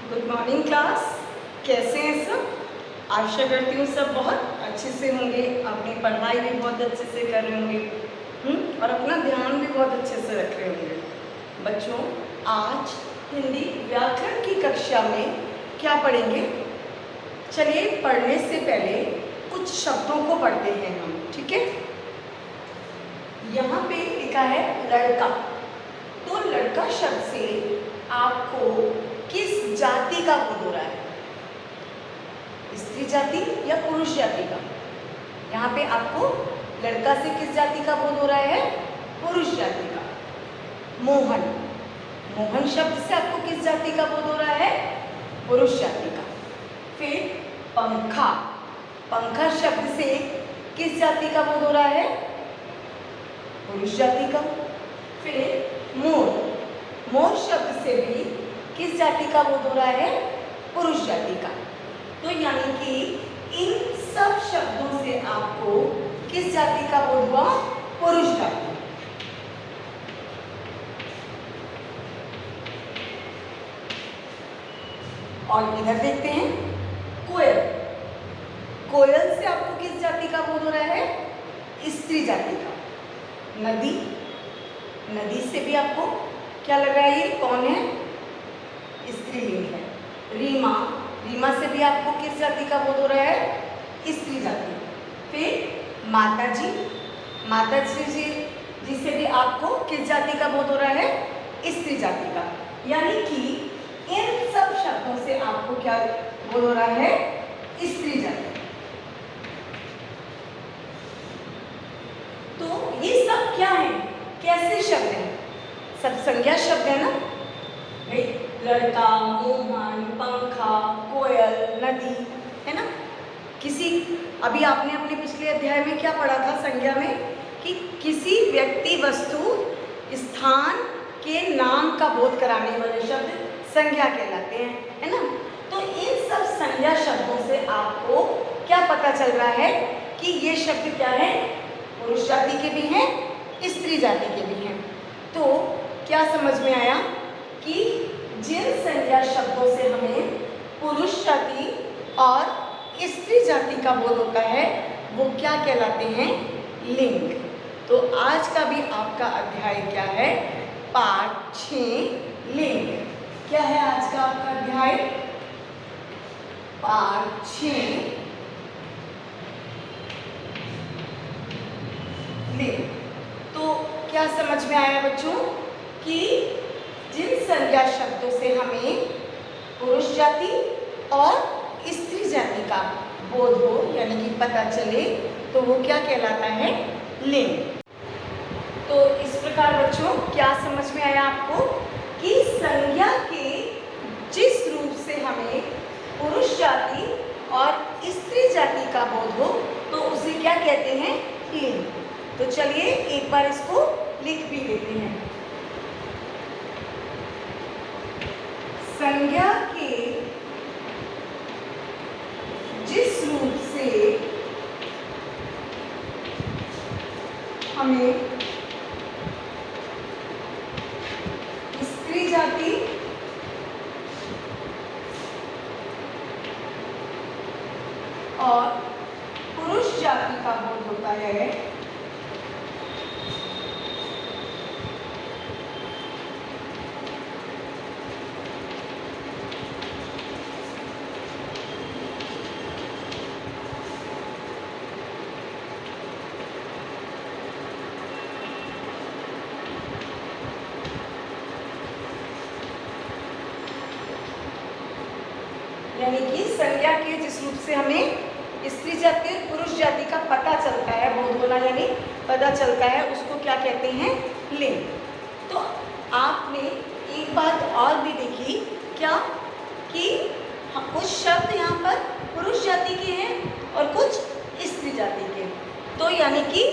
Good morning class. कैसे हैं सब? आशा करती हूँ सब बहुत अच्छे से होंगे, अपनी पढ़ाई भी बहुत अच्छे से कर रहे होंगे और अपना ध्यान भी बहुत अच्छे से रख रहे होंगे। बच्चों, आज हिंदी व्याकरण की कक्षा में क्या पढ़ेंगे? चलिए पढ़ने से पहले कुछ शब्दों को पढ़ते हैं हम, ठीक है? यहाँ पे लिखा है लड़का। तो लड़का शब्द से आपको किस जाति का बोध हो रहा है? स्त्री जाति या पुरुष जाति का? यहाँ पे आपको लड़का से किस जाति का बोध हो रहा है? पुरुष जाति का। मोहन, मोहन शब्द से आपको किस जाति का बोध हो रहा है? पुरुष जाति का। फिर पंखा, पंखा शब्द से किस जाति का बोध हो रहा है? पुरुष जाति का। फिर मोर, मोर शब्द से भी किस जाति का बोध हो रहा है? पुरुष जाति का। तो यानी कि इन सब शब्दों से आपको किस जाति का बोध हुआ? पुरुष जाति। और इधर देखते हैं कोयल, कोयल से आपको किस जाति का बोध हो रहा है? स्त्री जाति का। नदी, नदी से भी आपको क्या लग रहा है? ये कौन है? स्त्रीलिंग है। रीमा, रीमा से भी आपको किस जाति का बोध हो रहा है? स्त्री जाति। फिर माताजी, माताजी जी से भी आपको किस जाति का बोध हो रहा है? स्त्री जाति का। यानी कि इन सब शब्दों से आपको क्या बोध हो रहा है? स्त्री जाति। तो ये सब क्या है? कैसे शब्द हैं? सब संज्ञा शब्द है ना? लड़का, मोहन, पंखा, कोयल, नदी, है ना? किसी अभी आपने अपने पिछले अध्याय में क्या पढ़ा था संज्ञा में? कि किसी व्यक्ति, वस्तु, स्थान के नाम का बोध कराने वाले शब्द संज्ञा कहलाते हैं, है ना? तो इन सब संज्ञा शब्दों से आपको क्या पता चल रहा है कि ये शब्द क्या है? पुरुष जाति के भी हैं, स्त्री जाति के भी हैं। तो क्या समझ में आया कि जिन संज्ञा शब्दों से हमें पुरुष जाति और स्त्री जाति का बोध होता है वो क्या कहलाते हैं? लिंग। तो आज का भी आपका अध्याय क्या है? पाठ 6 लिंग। क्या है आज का आपका अध्याय? पाठ 6 लिंग। तो क्या समझ में आया बच्चों कि जिन संज्ञा शब्दों से हमें पुरुष जाति और स्त्री जाति का बोध हो यानी कि पता चले तो वो क्या कहलाता है? लिंग। तो इस प्रकार बच्चों क्या समझ में आया आपको कि संज्ञा के जिस रूप से हमें पुरुष जाति और स्त्री जाति का बोध हो तो उसे क्या कहते हैं? लिंग। तो चलिए एक बार इसको लिख भी लेते हैं। संज्ञा के जिस रूप से हमें स्त्री जाति और पुरुष जाति का बोध होता है यानी कि संज्ञा के जिस रूप से हमें स्त्री जाति और पुरुष जाति का पता चलता है, बोध होना यानी पता चलता है, उसको क्या कहते हैं? लिंग। तो आपने एक बात और भी देखी क्या कि कुछ शब्द यहाँ पर पुरुष जाति के हैं और कुछ स्त्री जाति के। तो यानी कि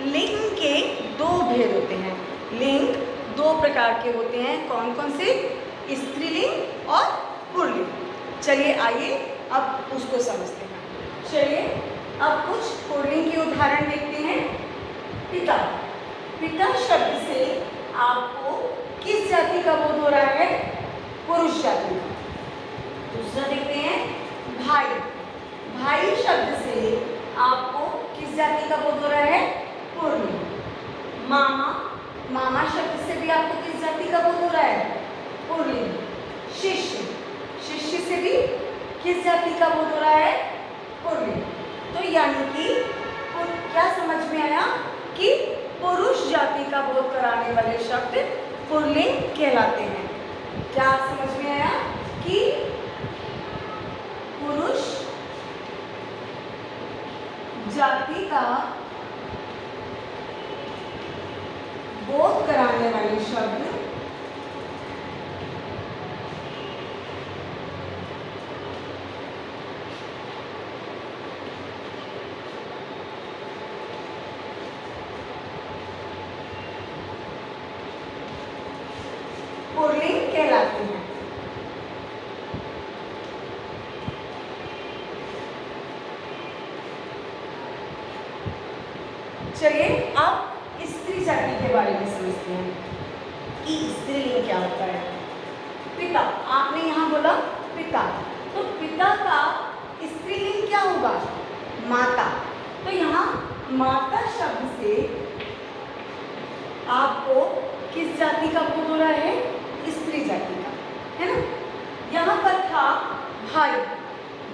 लिंग के दो भेद होते हैं। लिंग दो प्रकार के होते हैं। कौन कौन से? स्त्रीलिंग और पुल्लिंग। चलिए आइए अब उसको समझते हैं। चलिए अब कुछ पुल्लिंग के उदाहरण देखते हैं। पिता, पिता शब्द से आपको किस जाति का बोध हो रहा है? पुरुष जाति का। भाई, भाई शब्द से आपको किस जाति का बोध हो रहा है? पुल्लिंग। मामा, मामा शब्द से भी आपको किस जाति का बोध हो रहा है? पुल्लिंग। शिष्य, शिष्य से भी किस जाति का बोध हो रहा है? पुल्लिंग। तो यानी कि क्या समझ में आया कि पुरुष जाति का बोध कराने वाले शब्द पुल्लिंग कहलाते हैं। क्या समझ में आया कि पुरुष जाति का बोध कराने वाले शब्द पुल्लिंग कहलाते हैं। चलिए अब स्त्री जाति के बारे में समझते हैं कि स्त्रीलिंग क्या होता है। पिता, आपने यहाँ बोला पिता, तो पिता का स्त्रीलिंग क्या होगा? माता। तो यहाँ माता शब्द से आपको किस जाति का बोध हो रहा है? स्त्री जाति का, है ना। यहाँ पर था भाई,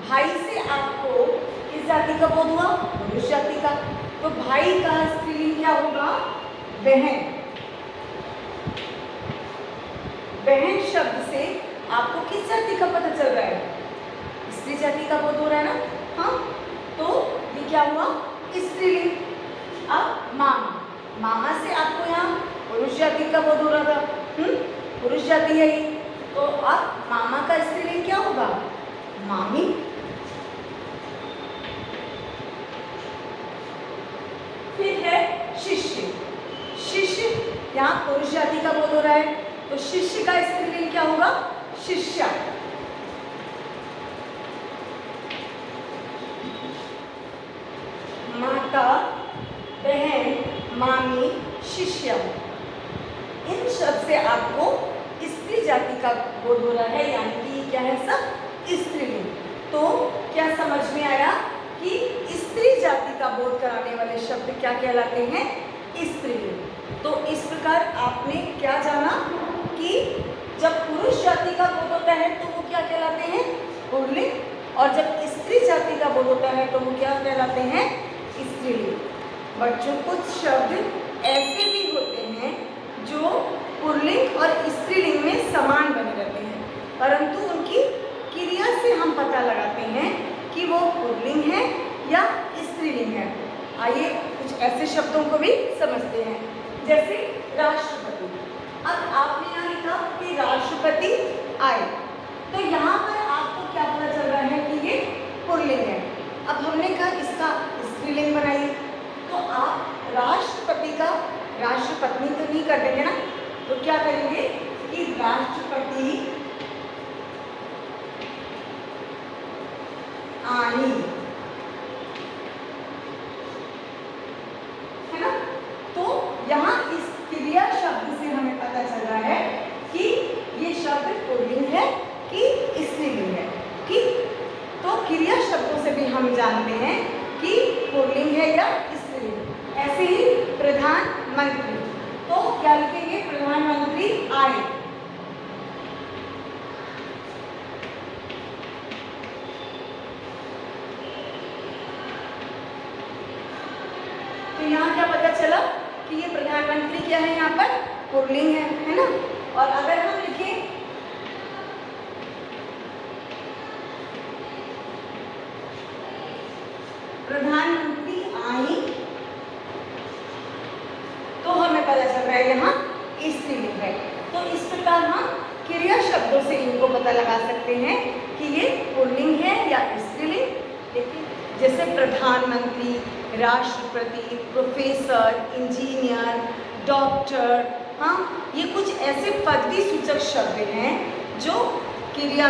भाई से आपको किस जाति का बोध हुआ? पुरुष जाति का। तो भाई का स्त्रीलिंग क्या होगा? बहन। बहन शब्द से आपको किस जाति का पता चल रहा है? स्त्री जाति का बोध हो रहा है ना। हाँ, तो ये क्या हुआ? स्त्रीलिंग। अब मामा, मामा से आपको यहाँ पुरुष जाति का बोध हो रहा था। पुरुष जाति है ये, तो अब मामा का स्त्रीलिंग क्या होगा? मामी। फिर है शिष्य, शिष्य यहाँ पुरुष जाति का बोध हो रहा है, तो शिष्य का स्त्रीलिंग क्या होगा? शिष्या। माता, बहन, मामी, शिष्या, इन शब्द से आपको स्त्री जाति का बोध हो रहा है, यानी कि क्या है? सब स्त्रीलिंग। तो क्या समझ में आया कि स्त्री जाति का बोध कराने वाले शब्द क्या कहलाते हैं? स्त्रीलिंग। तो इस प्रकार आपने क्या जाना कि जब पुरुष जाति का बोध होता है तो वो क्या कहलाते हैं? पुल्लिंग। और जब स्त्री जाति का बोध होता है तो वो क्या कहलाते हैं? स्त्रीलिंग। बच्चों, कुछ शब्द ऐसे भी होते हैं जो पुल्लिंग और स्त्रीलिंग में समान बने रहते हैं, परंतु उनकी क्रिया से हम पता लगाते हैं कि वो पुल्लिंग है या स्त्रीलिंग है। आइए कुछ ऐसे शब्दों को भी समझते हैं, जैसे राष्ट्रपति। अब आपने यहाँ लिखा कि राष्ट्रपति आए, तो यहाँ पर आपको क्या पता चल रहा है कि ये पुल्लिंग है। अब हमने कहा इसका स्त्रीलिंग बनाइए, तो आप राष्ट्रपति का राष्ट्रपत्नी तो नहीं कर देंगे ना, तो क्या करेंगे कि राष्ट्रपति आई, है ना। तो यहाँ इस क्रिया शब्द से हमें पता चल रहा है कि ये शब्द पुल्लिंग है कि स्त्रीलिंग है। ठीक, तो क्रिया शब्दों से भी हम जानते हैं कि पुल्लिंग है या स्त्रीलिंग। ऐसे ही प्रधानमंत्री, तो क्या लिखेंगे? प्रधानमंत्री आए। तो यहाँ क्या पता चला कि ये प्रधानमंत्री क्या है? यहाँ पर पुल्लिंग है ना। और अगर हम लिखें प्रधानमंत्री आई, तो हमें पता चल रहा है यहाँ स्त्रीलिंग है। तो इस प्रकार हम क्रिया शब्दों से इनको पता लगा सकते हैं कि ये पुल्लिंग है या स्त्रीलिंग। लेकिन जैसे प्रधानमंत्री, राष्ट्रपति, प्रोफेसर, इंजीनियर, डॉक्टर, हाँ, ये कुछ ऐसे पदवी सूचक शब्द हैं जो क्रिया,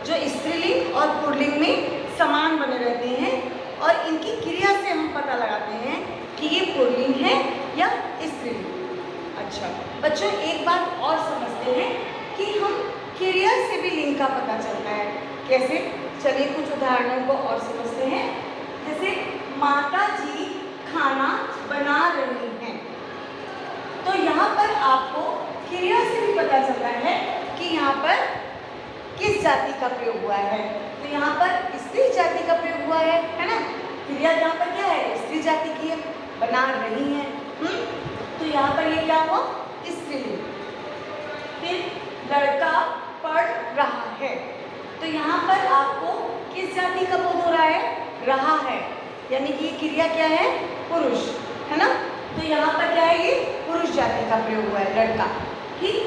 जो स्त्रीलिंग और पुल्लिंग में समान बने रहते हैं, और इनकी क्रिया से हम पता लगाते हैं कि ये पुल्लिंग है या स्त्रीलिंग। अच्छा बच्चों, एक बात और समझते हैं कि हम क्रिया से भी लिंग का पता चलता है। कैसे? चलिए कुछ उदाहरणों को और समझते हैं। जैसे माता जी खाना बना रही हैं, तो यहाँ पर आपको क्रिया से भी पता चलता है कि यहाँ पर किस जाति का प्रयोग हुआ है। तो यहाँ पर स्त्री जाति का प्रयोग हुआ है ना। क्रिया यहाँ पर क्या है? स्त्री जाति की है, बना रही है। तो यहाँ पर ये क्या हुआ? स्त्रीलिंग। फिर लड़का पढ़ रहा है, तो यहाँ पर आपको किस जाति का बोध हो रहा है? रहा है, यानी कि ये क्रिया क्या है? पुरुष, है ना। तो यहाँ पर क्या है? ये पुरुष जाति का प्रयोग हुआ है, लड़का। ठीक।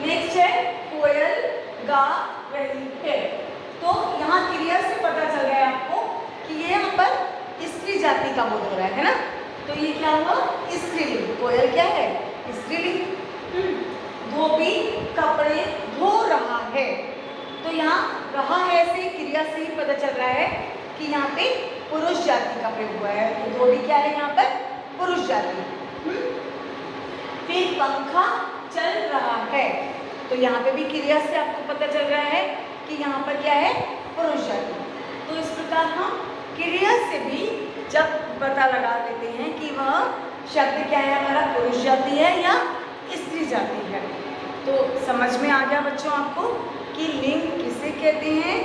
नेक्स्ट है कोयल गा रही है, तो यहाँ क्रिया से पता चल रहा है आपको कि ये यहाँ पर स्त्री जाति का बोध हो रहा है ना। तो ये क्या हुआ? स्त्रीलिंग। कोयल क्या है? स्त्रीलिंग। धोबी कपड़े धो रहा है, तो यहाँ रहा है से क्रिया से ही पता चल रहा है कि यहाँ पे पुरुष जाति का प्रयोग हुआ है। तो धोबी क्या है यहाँ पर? पुरुष जाति। फिर पंखा चल रहा है, तो यहाँ पे भी क्रिया से आपको पता चल रहा है कि यहाँ पर क्या है? पुरुष जाति। तो इस प्रकार हम क्रिया से भी जब पता लगा लेते हैं कि वह शब्द क्या है, हमारा पुरुष जाति है या स्त्री जाति है। तो समझ में आ गया बच्चों आपको कि लिंग किसे कहते हैं,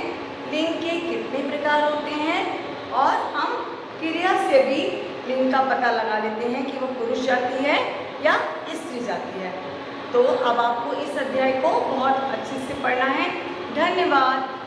लिंग के कितने प्रकार होते हैं, और हम क्रिया से भी लिंग का पता लगा लेते हैं कि वह पुरुष जाति है या स्त्री जाति है। तो अब आपको इस अध्याय को बहुत अच्छे से पढ़ना है। धन्यवाद।